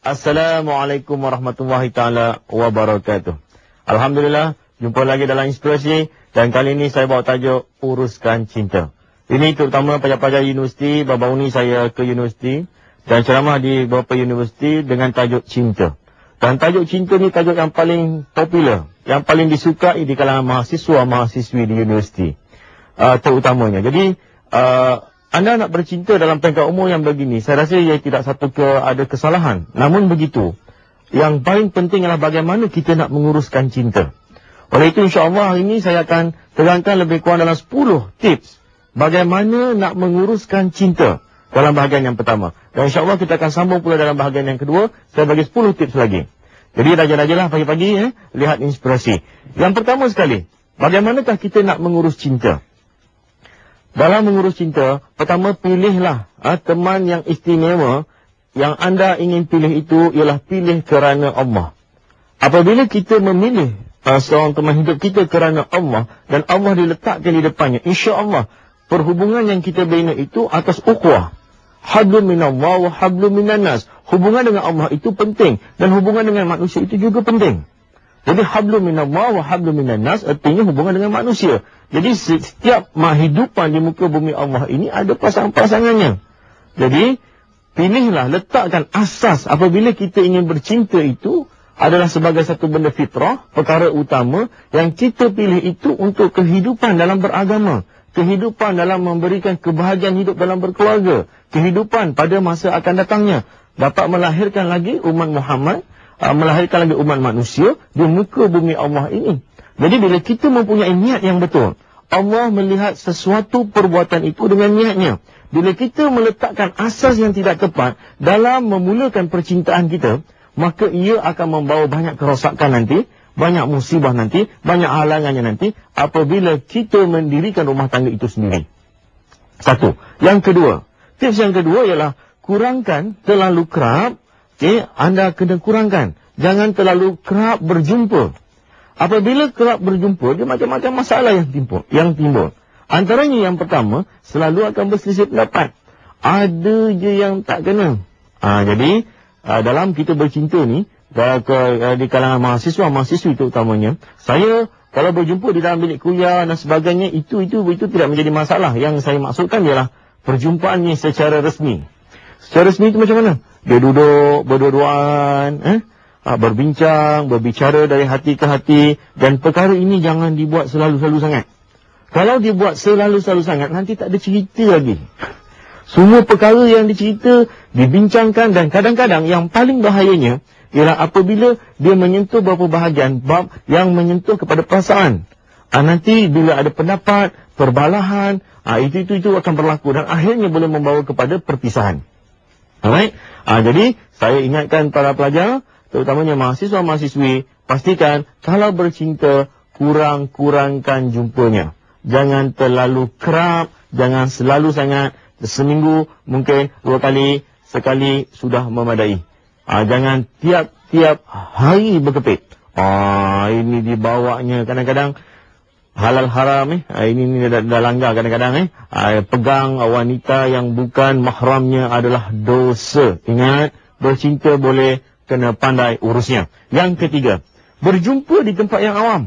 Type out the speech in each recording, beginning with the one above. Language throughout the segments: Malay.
Assalamualaikum warahmatullahi ta'ala wabarakatuh. Alhamdulillah, jumpa lagi dalam Inspirasi. Dan kali ini saya bawa tajuk Uruskan Cinta. Ini terutama pelajar-pelajar universiti. Baru-baru ni saya ke universiti dan ceramah di beberapa universiti dengan tajuk cinta. Dan tajuk cinta ni tajuk yang paling popular, yang paling disukai di kalangan mahasiswa-mahasiswi di universiti terutamanya. Jadi anda nak bercinta dalam peringkat umur yang begini, saya rasa ia tidak ada kesalahan. Namun begitu, yang paling penting adalah bagaimana kita nak menguruskan cinta. Oleh itu insya-Allah hari ini saya akan terangkan lebih kurang dalam 10 tips bagaimana nak menguruskan cinta dalam bahagian yang pertama. Dan insya-Allah kita akan sambung pula dalam bahagian yang kedua. Saya bagi 10 tips lagi. Jadi raja-rajalah pagi-pagi lihat Inspirasi. Yang pertama sekali, bagaimanakah kita nak mengurus cinta? Dalam mengurus cinta, pertama pilihlah teman yang istimewa. Yang anda ingin pilih itu ialah pilih kerana Allah. Apabila kita memilih seorang teman hidup kita kerana Allah dan Allah diletakkan di depannya, insya-Allah perhubungan yang kita bina itu atas ukhuwah. Hablum minallah wa hablum minan nas. Hubungan dengan Allah itu penting dan hubungan dengan manusia itu juga penting. Jadi hablum minallah wa hablum minan nas artinya hubungan dengan manusia. Jadi setiap kehidupan di muka bumi Allah ini ada pasangan-pasangannya. Jadi pilihlah, letakkan asas apabila kita ingin bercinta itu adalah sebagai satu benda fitrah, perkara utama yang kita pilih itu untuk kehidupan dalam beragama, kehidupan dalam memberikan kebahagiaan hidup dalam berkeluarga, kehidupan pada masa akan datangnya, dapat melahirkan lagi umat Muhammad, melahirkan lagi umat manusia di muka bumi Allah ini. Jadi bila kita mempunyai niat yang betul, Allah melihat sesuatu perbuatan itu dengan niatnya. Bila kita meletakkan asas yang tidak tepat dalam memulakan percintaan kita, maka ia akan membawa banyak kerosakan nanti, banyak musibah nanti, banyak halangannya nanti apabila kita mendirikan rumah tangga itu sendiri. Satu. Yang kedua, tips yang kedua ialah kurangkan terlalu kerap. Anda kena kurangkan. Jangan terlalu kerap berjumpa. Apabila kerap berjumpa, dia macam-macam masalah yang timbul. Antaranya yang pertama, selalu akan berselisih pendapat. Ada je yang tak kena. Jadi dalam kita bercinta ni, di kalangan mahasiswa-mahasiswi terutamanya, saya kalau berjumpa di dalam bilik kuliah dan sebagainya, itu tidak menjadi masalah. Yang saya maksudkan ialah perjumpaan ni secara resmi. Secara resmi itu macam mana? Dia duduk berdua-duaan, berbincang, berbicara dari hati ke hati, dan perkara ini jangan dibuat selalu-selalu sangat. Kalau dibuat selalu-selalu sangat, nanti tak ada cerita lagi. Semua perkara yang dicerita, dibincangkan, dan kadang-kadang yang paling bahayanya ialah apabila dia menyentuh beberapa bahagian bab yang menyentuh kepada perasaan. Nanti bila ada pendapat, perbalahan, itu akan berlaku dan akhirnya boleh membawa kepada perpisahan. Alright? Jadi saya ingatkan para pelajar, terutamanya mahasiswa-mahasiswi, pastikan kalau bercinta, kurangkan jumpanya. Jangan terlalu kerap, jangan selalu sangat. Seminggu mungkin 2 kali, sekali sudah memadai. Jangan tiap-tiap hari berkepit. Ini dibawanya kadang-kadang halal haram ini dah langgar kadang-kadang pegang wanita yang bukan mahramnya adalah dosa. Ingat, bercinta boleh, kena pandai urusnya. Yang ketiga, berjumpa di tempat yang awam.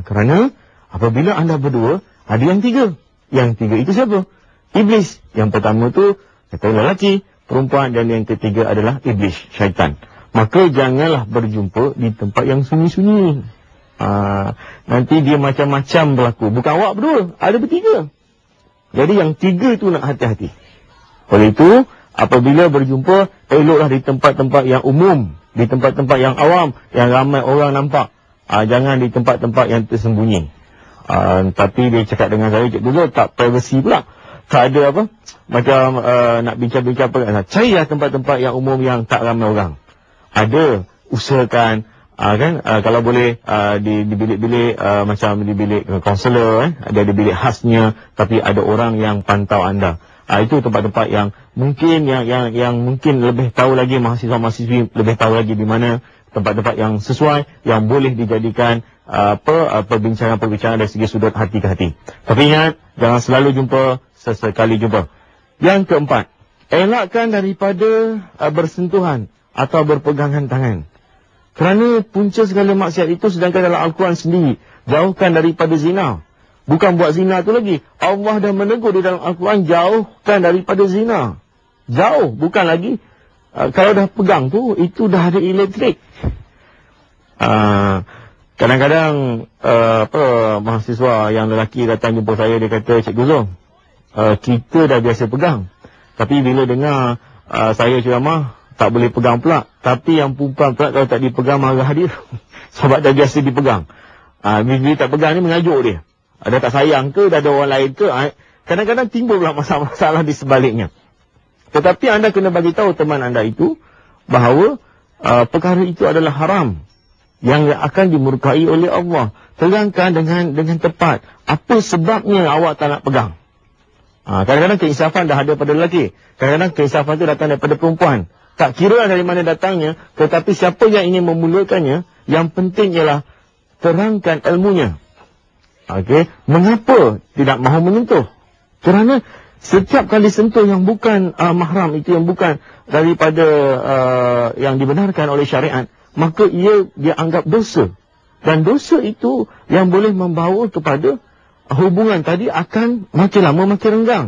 Kerana apabila anda berdua, ada yang tiga. Yang tiga itu siapa? Iblis. Yang pertama tu kata lelaki, perempuan, dan yang ketiga adalah iblis, syaitan. Maka janganlah berjumpa di tempat yang sunyi-sunyi. Nanti dia macam-macam berlaku. Bukan awak berdua, ada bertiga. Jadi yang tiga tu nak hati-hati. Oleh itu, apabila berjumpa, eloklah di tempat-tempat yang umum, di tempat-tempat yang awam, yang ramai orang nampak. Jangan di tempat-tempat yang tersembunyi. Tapi dia cakap dengan saya, Cikgu, tak privacy pula. Tak ada apa, macam nak bincang-bincang apa. Carilah tempat-tempat yang umum yang tak ramai orang. Ada, usahakan, kalau boleh di bilik-bilik, macam di bilik kaunselor, ada di bilik khasnya, tapi ada orang yang pantau anda. Itu tempat-tempat yang mungkin yang mungkin lebih tahu lagi, mahasiswa-mahasiswi lebih tahu lagi di mana tempat-tempat yang sesuai, yang boleh dijadikan perbincangan-perbincangan dari segi sudut hati ke hati. Tapi ingat, jangan selalu jumpa, sesekali jumpa. Yang keempat, elakkan daripada bersentuhan. atau berpegangan tangan. Kerana punca segala maksiat itu sedangkan dalam Al-Quran sendiri, jauhkan daripada zina. Bukan buat zina tu lagi. Allah dah menegur di dalam Al-Quran, jauhkan daripada zina. Jauh, bukan lagi. Kalau dah pegang tu, itu dah ada elektrik. Kadang-kadang mahasiswa yang lelaki datang jumpa saya, dia kata, Cikgu Zul, kita dah biasa pegang. Tapi bila dengar saya ceramah, tak boleh pegang pula. Tapi yang perempuan pula kalau tak dipegang marah dia. Sebab dah biasa dipegang. Bila tak pegang ni mengajuk dia. Ada tak sayang ke, dah ada orang lain ke. Kadang-kadang timbul pula masalah-masalah di sebaliknya. Tetapi anda kena bagi tahu teman anda itu bahawa perkara itu adalah haram yang akan dimurkai oleh Allah. Terangkan dengan tepat apa sebabnya awak tak nak pegang. Kadang-kadang keinsafan dah ada pada lelaki. Kadang-kadang keinsafan itu datang daripada perempuan. Tak kira dari mana datangnya, tetapi siapa yang ingin memulakannya, yang penting ialah terangkan ilmunya. Okey, mengapa tidak mahu menyentuh? Kerana setiap kali sentuh yang bukan mahram, itu yang bukan daripada yang dibenarkan oleh syariat, maka dia anggap dosa. Dan dosa itu yang boleh membawa kepada hubungan tadi akan makin lama makin renggang.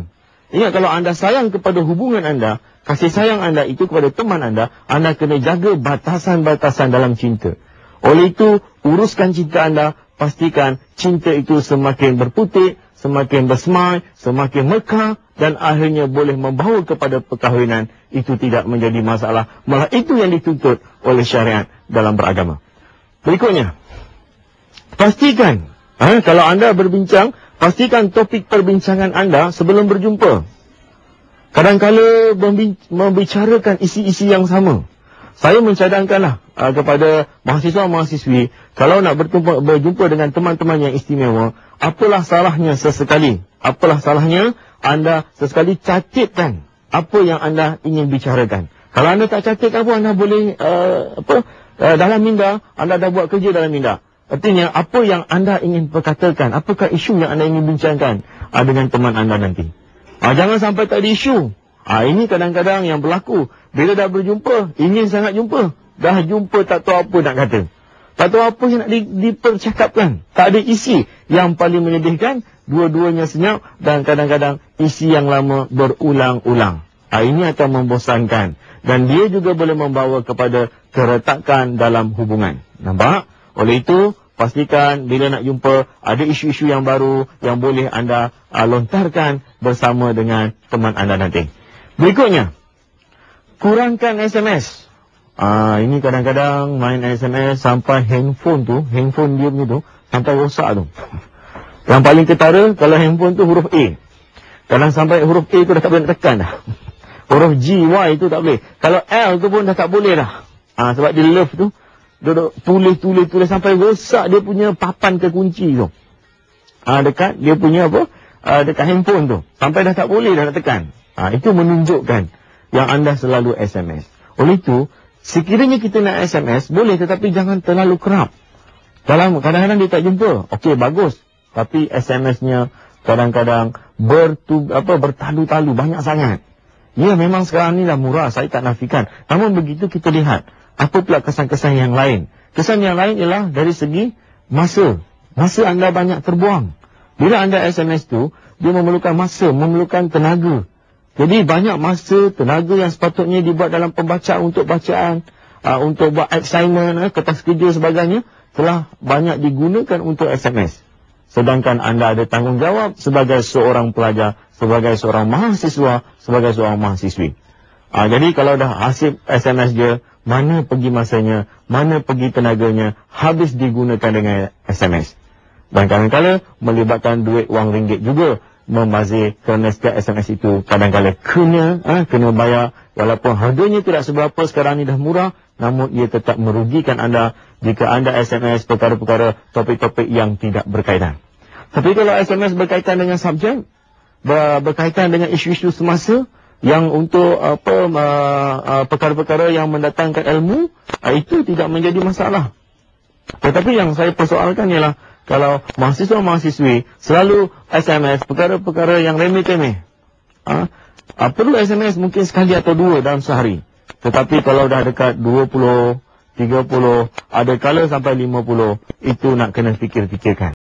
Ingat, kalau anda sayang kepada hubungan anda, kasih sayang anda itu kepada teman anda kena jaga batasan-batasan dalam cinta. Oleh itu, uruskan cinta anda, pastikan cinta itu semakin berputik, semakin bersemai, semakin mekar, dan akhirnya boleh membawa kepada perkahwinan. Itu tidak menjadi masalah. Malah itu yang dituntut oleh syariat dalam beragama. Berikutnya, pastikan, kalau anda berbincang, pastikan topik perbincangan anda sebelum berjumpa. Kadang-kala membicarakan isi-isi yang sama. Saya mencadangkanlah kepada mahasiswa-mahasiswi, kalau nak berjumpa dengan teman-teman yang istimewa, apalah salahnya sesekali, anda sesekali catatkan apa yang anda ingin bicarakan. Kalau anda tak catatkan pun, anda boleh dalam minda, anda dah buat kerja dalam minda. Artinya, apa yang anda ingin perkatakan, apakah isu yang anda ingin bincangkan dengan teman anda nanti. Jangan sampai tak ada isu. Ini kadang-kadang yang berlaku. Bila dah berjumpa, ingin sangat jumpa. Dah jumpa, tak tahu apa nak kata. Tak tahu apa yang nak dipercakapkan. Tak ada isi. Yang paling menyedihkan, dua-duanya senyap dan kadang-kadang isi yang lama berulang-ulang. Ini akan membosankan. Dan dia juga boleh membawa kepada keretakan dalam hubungan. Nampak? Oleh itu, pastikan bila nak jumpa, ada isu-isu yang baru yang boleh anda lontarkan bersama dengan teman anda nanti. Berikutnya, kurangkan SMS. Ini kadang-kadang main SMS sampai handphone dia punya tu, sampai rosak tu. Yang paling ketara, kalau handphone tu huruf A. Kadang sampai huruf A tu dah tak boleh nak tekan dah. Huruf G, Y tu tak boleh. Kalau L tu pun dah tak boleh dah. Sebab dia love tu, duduk tulis sampai rosak dia punya papan kekunci tu. Dekat dia punya dekat handphone tu. Sampai dah tak boleh dah nak tekan. Itu menunjukkan yang anda selalu SMS. Oleh itu, sekiranya kita nak SMS, boleh, tetapi jangan terlalu kerap. Kadang-kadang dia tak jumpa. Okey, bagus. Tapi SMS-nya kadang-kadang bertalu-talu, banyak sangat. Ya, memang sekarang ni dah murah, saya tak nafikan. Namun begitu kita lihat, apa pula kesan-kesan yang lain? Kesan yang lain ialah dari segi masa. Masa anda banyak terbuang. Bila anda SMS tu, dia memerlukan masa, memerlukan tenaga. Jadi banyak masa, tenaga yang sepatutnya dibuat dalam pembacaan untuk bacaan, untuk buat assignment, kertas kerja sebagainya, telah banyak digunakan untuk SMS. Sedangkan anda ada tanggungjawab sebagai seorang pelajar, sebagai seorang mahasiswa, sebagai seorang mahasiswi. Jadi kalau dah hasil SMS dia, mana pergi masanya, mana pergi tenaganya, habis digunakan dengan SMS. Dan kadang-kadang melibatkan duit wang ringgit juga, membazir, kerana setiap SMS itu kadang-kadang kena bayar. Walaupun harganya tidak seberapa, sekarang ni dah murah, namun ia tetap merugikan anda jika anda SMS perkara-perkara topik-topik yang tidak berkaitan. Tapi kalau SMS berkaitan dengan subjek, berkaitan dengan isu-isu semasa, yang untuk perkara-perkara yang mendatangkan ilmu, itu tidak menjadi masalah. Tetapi yang saya persoalkan ialah, kalau mahasiswa-mahasiswi selalu SMS perkara-perkara yang remeh-temeh, perlu SMS mungkin sekali atau dua dalam sehari. Tetapi kalau dah dekat 20, 30, ada kala sampai 50, itu nak kena fikir-fikirkan.